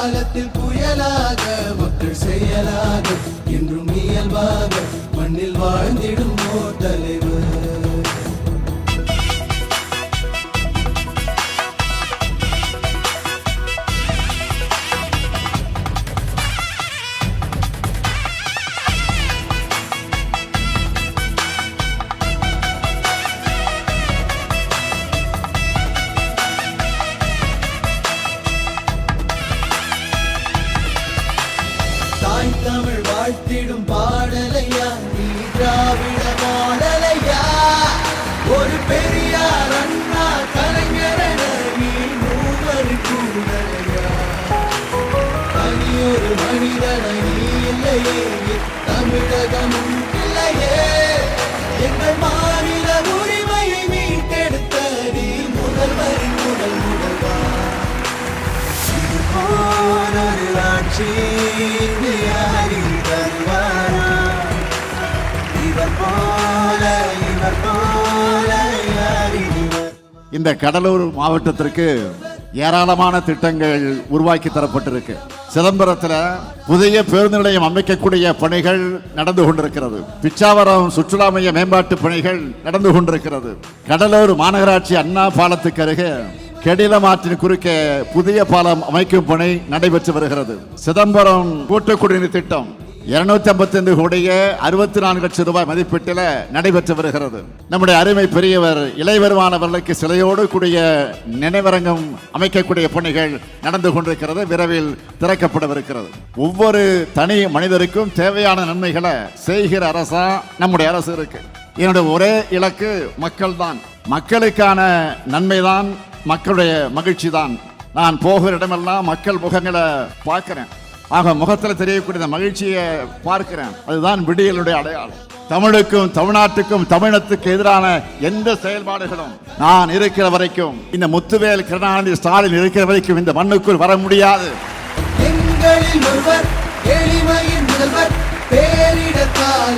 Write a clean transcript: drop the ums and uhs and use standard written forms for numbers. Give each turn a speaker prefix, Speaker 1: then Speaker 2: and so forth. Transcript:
Speaker 1: காலத்தில் புயலாக மக்கள் செயலாக என்றும் இயல்பாக மண்ணில் வாழ்ந்திடும் ஓர் தலைவர். தாய் தமிழ் வாழ்த்திடும் பாடலையா நீ திராவிட மாடலையா ஒரு பெரியார் அண்ணா கலைஞரென நீ மூவர் கூடலையா தனியொரு மனிதனை நீ இல்லையே தமிழகமும் இல்லையே எங்கள் மாநில உரிமையை மீட்டெடுத்த நீ முதல்வரின் முதல்வா ஒரு ஆட்சி
Speaker 2: இந்த கடலூர் மாவட்டத்திற்கு ஏராளமான திட்டங்கள் உருவாக்கி தரப்பட்டிருக்கு. சிதம்பரத்தில் புதிய பேருந்து நிலையம் அமைக்கக்கூடிய பணிகள் நடந்து கொண்டிருக்கிறது. பிச்சாவரம் சுற்றுலா மைய மேம்பாட்டு பணிகள் நடந்து கொண்டிருக்கிறது. கடலூர் மாநகராட்சி அண்ணா பாலத்துக்கு அருகே கெடிலமாற்றின் குறுக்கே புதிய பாலம் அமைக்கும் பணி நடைபெற்று வருகிறது. சிதம்பரம் கூட்டு குடிநீர் திட்டம் 255 கோடியே 64 லட்சம் ரூபாய் மதிப்பீட்டில் நடைபெற்று வருகிறது. நம்முடைய அருமை பெரியவர் இளையவருமானவர்களுக்கு சிலையோடு கூடிய நினைவரங்கம் அமைக்கக்கூடிய பணிகள் நடந்து கொண்டிருக்கிறது. விரைவில் திறக்கப்படவிருக்கிறது. ஒவ்வொரு தனி மனிதருக்கும் தேவையான நன்மைகளை செய்கிற அரசா நம்முடைய அரசு இருக்கு. என்னுடைய ஒரே இலக்கு மக்கள் தான். மக்களுக்கான நன்மைதான், மக்களுடைய மகிழ்ச்சி தான். நான் போகிற இடமெல்லாம் மக்கள் முகங்களை பார்க்கிறேன். ஆக முகத்தில் தெரியக்கூடிய மகிழ்ச்சியை பார்க்கிறேன். அதுதான் விடியலுடைய அடையாளம். தமிழுக்கும் தமிழ்நாட்டுக்கும் தமிழத்துக்கு எதிரான எந்த செயல்பாடுகளும் நான் இருக்கிற வரைக்கும், இந்த முத்துவேல் கருணாநிதி ஸ்டாலின் இருக்கிற வரைக்கும் இந்த மண்ணுக்குள் வர முடியாது.
Speaker 1: எங்களில் ஒருவர் எளிமையின் முதல்வர் பேரிடத்தால்